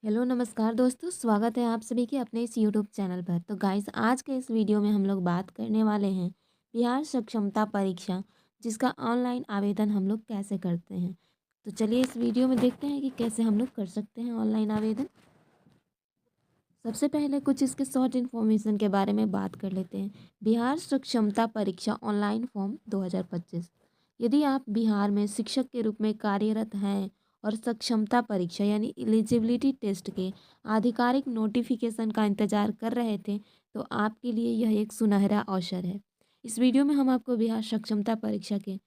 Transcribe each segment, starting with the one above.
Hello नमस्कार दोस्तों, स्वागत है आप सभी के अपने इस यूट्यूब चैनल पर। तो गाइस, आज के इस वीडियो में हम लोग बात करने वाले हैं बिहार सक्षमता परीक्षा, जिसका ऑनलाइन आवेदन हम लोग कैसे करते हैं। तो चलिए इस वीडियो में देखते हैं कि कैसे हम लोग कर सकते हैं ऑनलाइन आवेदन। सबसे पहले कुछ इसके शॉर्ट इन्फॉर्मेशन के बारे में बात कर लेते हैं। बिहार सक्षमता परीक्षा ऑनलाइन फॉर्म 2025। यदि आप बिहार में शिक्षक के रूप में कार्यरत हैं और सक्षमता परीक्षा यानी एलिजिबिलिटी टेस्ट के आधिकारिक नोटिफिकेशन का इंतजार कर रहे थे, तो आपके लिए यह एक सुनहरा अवसर है। इस वीडियो में हम आपको बिहार सक्षमता परीक्षा के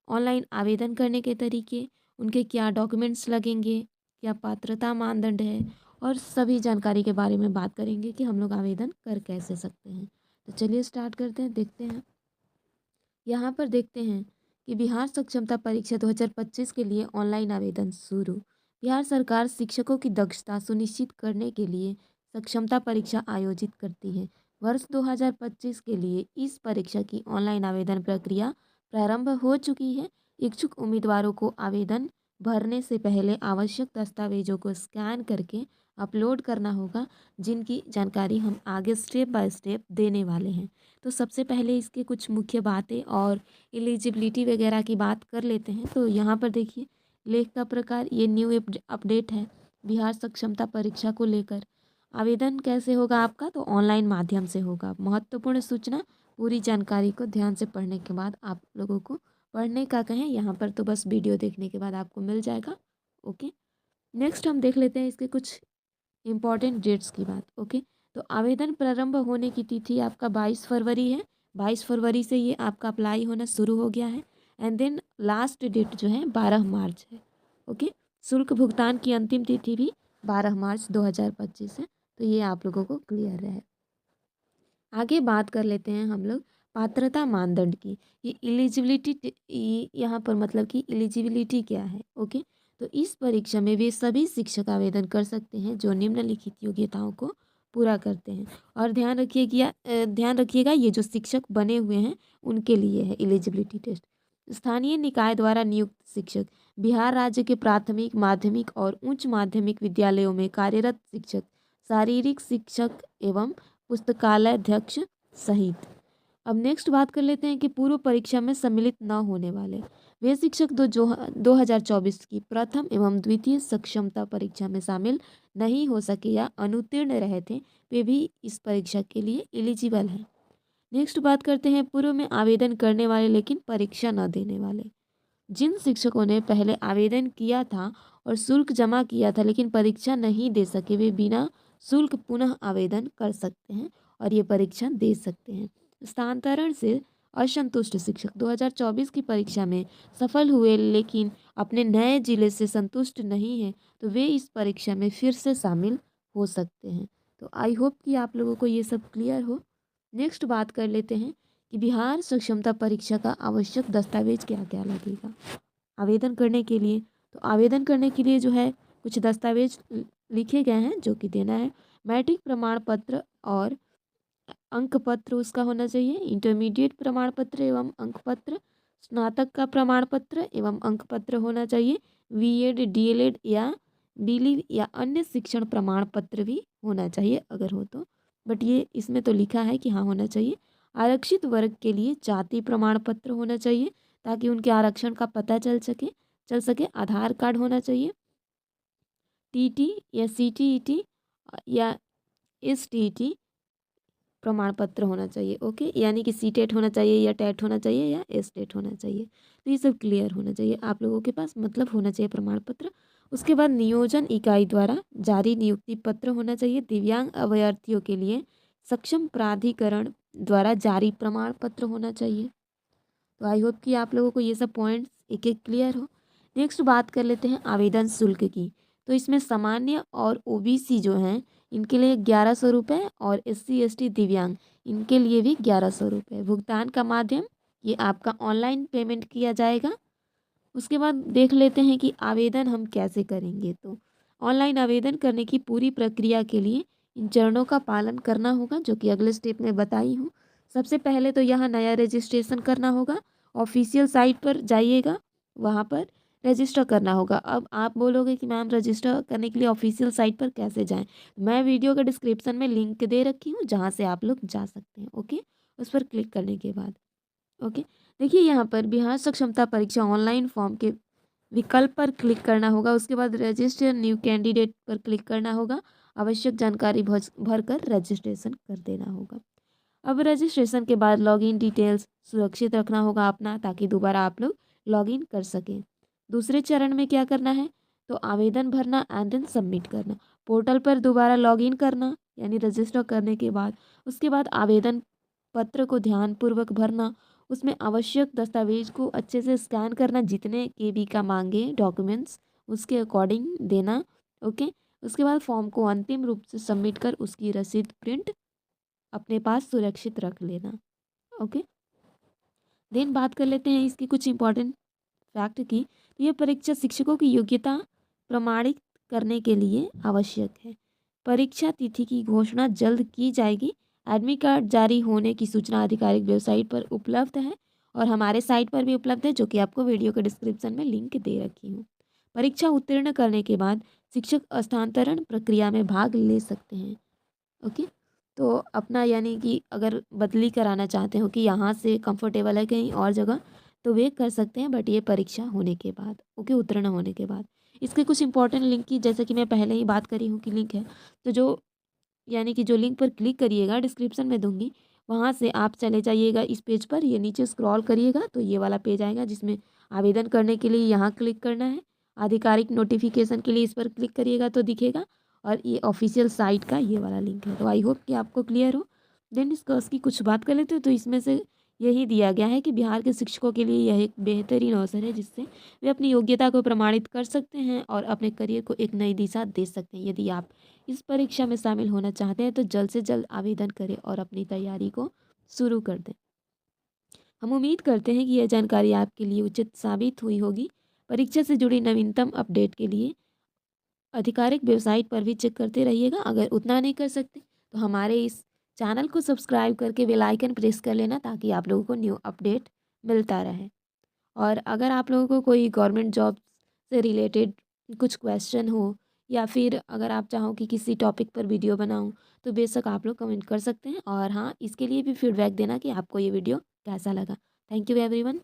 ऑनलाइन आवेदन करने के तरीके, उनके क्या डॉक्यूमेंट्स लगेंगे, क्या पात्रता मानदंड है और सभी जानकारी के बारे में बात करेंगे कि हम लोग आवेदन कर कैसे सकते हैं। तो चलिए स्टार्ट करते हैं, देखते हैं। यहाँ पर देखते हैं कि बिहार सक्षमता परीक्षा 2025 के लिए ऑनलाइन आवेदन शुरू। बिहार सरकार शिक्षकों की दक्षता सुनिश्चित करने के लिए सक्षमता परीक्षा आयोजित करती है। वर्ष 2025 के लिए इस परीक्षा की ऑनलाइन आवेदन प्रक्रिया प्रारंभ हो चुकी है। इच्छुक उम्मीदवारों को आवेदन भरने से पहले आवश्यक दस्तावेजों को स्कैन करके अपलोड करना होगा, जिनकी जानकारी हम आगे स्टेप बाय स्टेप देने वाले हैं। तो सबसे पहले इसके कुछ मुख्य बातें और एलिजिबिलिटी वगैरह की बात कर लेते हैं। तो यहाँ पर देखिए, लेख का प्रकार ये न्यू अपडेट है बिहार सक्षमता परीक्षा को लेकर। आवेदन कैसे होगा आपका? तो ऑनलाइन माध्यम से होगा। महत्वपूर्ण सूचना, पूरी जानकारी को ध्यान से पढ़ने के बाद आप लोगों को पढ़ने का कहें, यहाँ पर तो बस वीडियो देखने के बाद आपको मिल जाएगा। ओके, नेक्स्ट हम देख लेते हैं इसके कुछ इम्पॉर्टेंट डेट्स की बात। ओके, तो आवेदन प्रारंभ होने की तिथि आपका 22 फरवरी है। 22 फरवरी से ये आपका अप्लाई होना शुरू हो गया है। एंड देन लास्ट डेट जो है 12 मार्च है। ओके, शुल्क भुगतान की अंतिम तिथि भी 12 मार्च 2025 है। तो ये आप लोगों को क्लियर है। आगे बात कर लेते हैं हम लोग पात्रता मानदंड की। ये एलिजिबिलिटी, यहाँ पर मतलब कि एलिजिबिलिटी क्या है। ओके, तो इस परीक्षा में वे सभी शिक्षक आवेदन कर सकते हैं जो निम्नलिखित योग्यताओं को पूरा करते हैं। और ध्यान रखिएगा ये जो शिक्षक बने हुए हैं उनके लिए है एलिजिबिलिटी टेस्ट। स्थानीय निकाय द्वारा नियुक्त शिक्षक, बिहार राज्य के प्राथमिक, माध्यमिक और उच्च माध्यमिक विद्यालयों में कार्यरत शिक्षक, शारीरिक शिक्षक एवं पुस्तकालय अध्यक्ष सहित। अब नेक्स्ट बात कर लेते हैं कि पूर्व परीक्षा में सम्मिलित न होने वाले वे शिक्षक 2024 की प्रथम एवं द्वितीय सक्षमता परीक्षा में शामिल नहीं हो सके या अनुत्तीर्ण रहे थे, वे भी इस परीक्षा के लिए एलिजिबल हैं। नेक्स्ट बात करते हैं पूर्व में आवेदन करने वाले लेकिन परीक्षा न देने वाले। जिन शिक्षकों ने पहले आवेदन किया था और शुल्क जमा किया था लेकिन परीक्षा नहीं दे सके, वे बिना शुल्क पुनः आवेदन कर सकते हैं और ये परीक्षा दे सकते हैं। स्थानांतरण से असंतुष्ट शिक्षक 2024 की परीक्षा में सफल हुए लेकिन अपने नए जिले से संतुष्ट नहीं हैं, तो वे इस परीक्षा में फिर से शामिल हो सकते हैं। तो आई होप कि आप लोगों को ये सब क्लियर हो। नेक्स्ट बात कर लेते हैं कि बिहार सक्षमता परीक्षा का आवश्यक दस्तावेज क्या क्या लगेगा आवेदन करने के लिए। तो आवेदन करने के लिए जो है कुछ दस्तावेज लिखे गए हैं जो कि देना है। मैट्रिक प्रमाण पत्र और अंक पत्र उसका होना चाहिए। इंटरमीडिएट प्रमाण पत्र एवं अंक पत्र, स्नातक का प्रमाण पत्र एवं अंक पत्र होना चाहिए। बीएड, डीएलएड या डीलिव या अन्य शिक्षण प्रमाण पत्र भी होना चाहिए अगर हो तो, बट ये इसमें तो लिखा है कि हाँ होना चाहिए। आरक्षित वर्ग के लिए जाति प्रमाण पत्र होना चाहिए ताकि उनके आरक्षण का पता चल सके। आधार कार्ड होना चाहिए। टीटी या सीटीईटी या एसटीईटी प्रमाण पत्र होना चाहिए। ओके, यानी कि सीटेट होना चाहिए या टेट होना चाहिए या एसटेट होना चाहिए। तो ये सब क्लियर होना चाहिए आप लोगों के पास, मतलब होना चाहिए प्रमाण पत्र। उसके बाद नियोजन इकाई द्वारा जारी नियुक्ति पत्र होना चाहिए। दिव्यांग अभ्यर्थियों के लिए सक्षम प्राधिकरण द्वारा जारी प्रमाण पत्र होना चाहिए। तो आई होप कि आप लोगों को ये सब पॉइंट्स एक एक क्लियर हो। नेक्स्ट बात कर लेते हैं आवेदन शुल्क की। तो इसमें सामान्य और ओबीसी जो हैं इनके लिए 1100 रुपये और SC ST दिव्यांग इनके लिए भी 1100 रुपये। भुगतान का माध्यम ये आपका ऑनलाइन पेमेंट किया जाएगा। उसके बाद देख लेते हैं कि आवेदन हम कैसे करेंगे। तो ऑनलाइन आवेदन करने की पूरी प्रक्रिया के लिए इन चरणों का पालन करना होगा जो कि अगले स्टेप में बताई हूँ। सबसे पहले तो यहाँ नया रजिस्ट्रेशन करना होगा। ऑफिशियल साइट पर जाइएगा, वहाँ पर रजिस्टर करना होगा। अब आप बोलोगे कि मैम रजिस्टर करने के लिए ऑफिशियल साइट पर कैसे जाएँ? मैं वीडियो के डिस्क्रिप्शन में लिंक दे रखी हूँ, जहाँ से आप लोग जा सकते हैं, ओके? उस पर क्लिक करने के बाद, ओके? देखिए यहाँ पर बिहार सक्षमता परीक्षा ऑनलाइन फॉर्म के विकल्प पर क्लिक करना होगा, उसके बाद रजिस्टर न्यू कैंडिडेट पर क्लिक करना होगा, आवश्यक जानकारी भरकर रजिस्ट्रेशन कर देना होगा। अब रजिस्ट्रेशन के बाद लॉगिन डिटेल्स सुरक्षित रखना होगा अपना, ताकि दोबारा आप लोग लॉगिन कर सकें। दूसरे चरण में क्या करना है, तो आवेदन भरना एंड देन सबमिट करना। पोर्टल पर दोबारा लॉगिन करना, यानी रजिस्टर करने के बाद उसके बाद आवेदन पत्र को ध्यानपूर्वक भरना, उसमें आवश्यक दस्तावेज को अच्छे से स्कैन करना, जितने केबी का मांगे डॉक्यूमेंट्स उसके अकॉर्डिंग देना, ओके। उसके बाद फॉर्म को अंतिम रूप से सबमिट कर उसकी रसीद प्रिंट अपने पास सुरक्षित रख लेना, ओके। देन बात कर लेते हैं इसकी कुछ इंपॉर्टेंट फैक्ट की। तो ये परीक्षा शिक्षकों की योग्यता प्रमाणित करने के लिए आवश्यक है। परीक्षा तिथि की घोषणा जल्द की जाएगी। एडमिट कार्ड जारी होने की सूचना आधिकारिक वेबसाइट पर उपलब्ध है और हमारे साइट पर भी उपलब्ध है, जो कि आपको वीडियो के डिस्क्रिप्शन में लिंक दे रखी हूँ। परीक्षा उत्तीर्ण करने के बाद शिक्षक स्थानांतरण प्रक्रिया में भाग ले सकते हैं, ओके। तो अपना यानी कि अगर बदली कराना चाहते हो कि यहाँ से कंफर्टेबल है कहीं और जगह, तो वे कर सकते हैं, बट ये परीक्षा होने के बाद, ओके, उत्तीर्ण होने के बाद। इसके कुछ इंपॉर्टेंट लिंक की, जैसे कि मैं पहले ही बात करी हूँ कि लिंक है, तो जो यानी कि जो लिंक पर क्लिक करिएगा डिस्क्रिप्शन में दूंगी, वहाँ से आप चले जाइएगा इस पेज पर, ये नीचे स्क्रॉल करिएगा तो ये वाला पेज आएगा, जिसमें आवेदन करने के लिए यहाँ क्लिक करना है। आधिकारिक नोटिफिकेशन के लिए इस पर क्लिक करिएगा तो दिखेगा, और ये ऑफिशियल साइट का ये वाला लिंक है। तो आई होप कि आपको क्लियर हो। देन इसकी कुछ बात कर लेते हो, तो इसमें से यही दिया गया है कि बिहार के शिक्षकों के लिए यह एक बेहतरीन अवसर है, जिससे वे अपनी योग्यता को प्रमाणित कर सकते हैं और अपने करियर को एक नई दिशा दे सकते हैं। यदि आप इस परीक्षा में शामिल होना चाहते हैं तो जल्द से जल्द आवेदन करें और अपनी तैयारी को शुरू कर दें। हम उम्मीद करते हैं कि यह जानकारी आपके लिए उचित साबित हुई होगी। परीक्षा से जुड़ी नवीनतम अपडेट के लिए आधिकारिक वेबसाइट पर भी चेक करते रहिएगा। अगर उतना नहीं कर सकते तो हमारे इस चैनल को सब्सक्राइब करके बेल आइकन प्रेस कर लेना, ताकि आप लोगों को न्यू अपडेट मिलता रहे। और अगर आप लोगों को कोई गवर्नमेंट जॉब से रिलेटेड कुछ क्वेश्चन हो, या फिर अगर आप चाहो कि किसी टॉपिक पर वीडियो बनाऊं, तो बेशक आप लोग कमेंट कर सकते हैं। और हाँ, इसके लिए भी फीडबैक देना कि आपको ये वीडियो कैसा लगा। Thank you everyone.